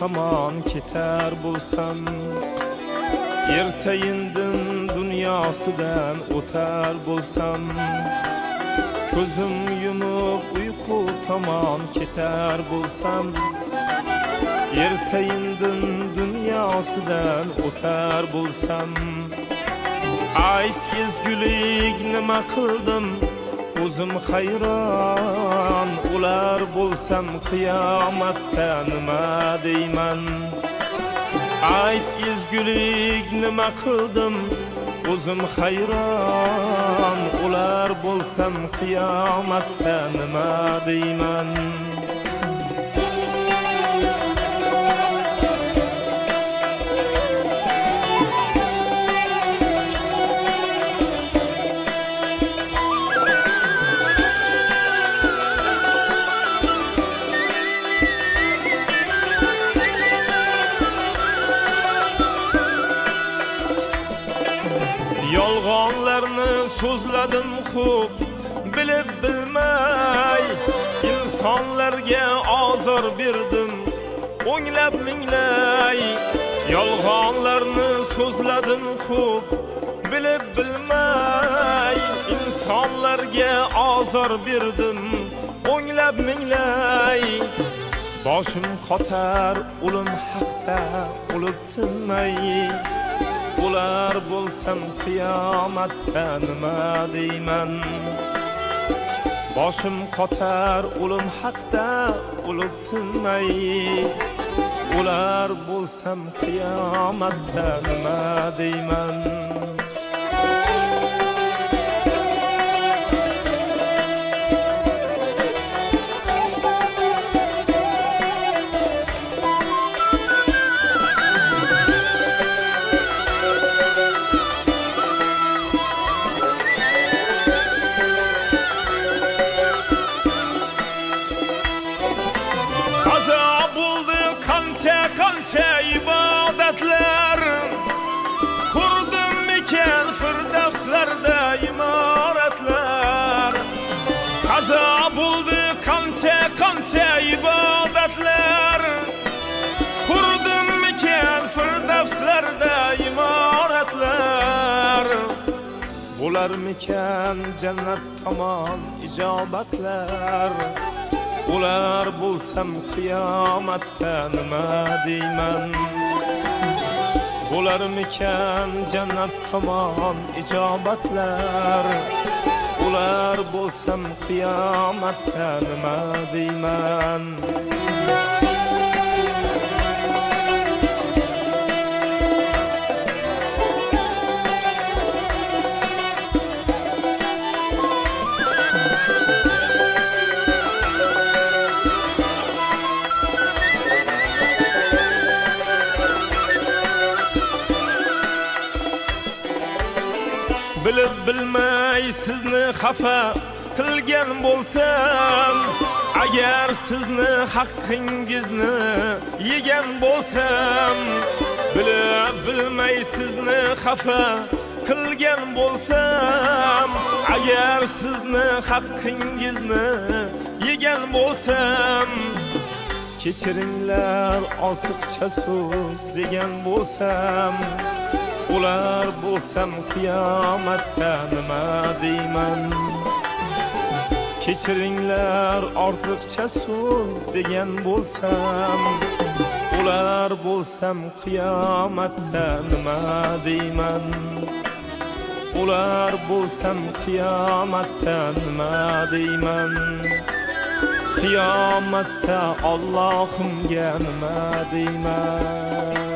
tomon ketar bo'lsam, ertayindin dunyosidan o'tar bo'lsam, ko'zim yumib uyqu tomon ketar bo'lsam, ertayindin dunyosidan o'tar bo'lsam, ayt ezgulik nima qildim, o'zim hayron, ular bo'lsam qiyomatda nima deyman. Ayt ezgulik nima qildim, o'zim hayron, ular bo'lsam qiyomatda nima deyman. Yolg'onlarni so'zladim xo'p, bilib bilmay, insonlarga ozor berdim, o'nglab minglay. Yolg'onlarni so'zladim xo'p, bilib bilmay, insonlarga ozor berdim, o'nglab minglay. Boshim qotar ulim haqda o'lib tinmay, ular bo'lsam qiyomatda nima deyman. Boshim qotar ulim haqda o'lib tinmay, ular bo'lsam qiyomatda nima deyman. Qancha ibodatlar qurdim mikan firdavslarda imoratlar. Qazo bo'ldi qancha ibodatlar qurdim mikan firdavslarda imoratlar. Bo'larmikan jannat tomon ijobatlar, ular bo'lsam qiyomatda nima deyman. Bo'larmikan jannat tomon ijobatlar, ular bo'lsam qiyomatda nima deyman. Bilib bilmay sizni xafa qilgan bo'lsam, agar sizni haqqingizni yegan bo'lsam, bilib bilmay sizni xafa qilgan bo'lsam, agar sizni haqqingizni yegan bo'lsam, kechiringlar ortiqcha so'z degan bo'lsam, ular bo'lsam qiyomatda nima deyman. Kechiringlar ortiqcha so'z degan bo'lsam, ular bo'lsam qiyomatda nima deyman. Ular bo'lsam qiyomatda nima deyman. Qiyomatda Allohimga nima deyman.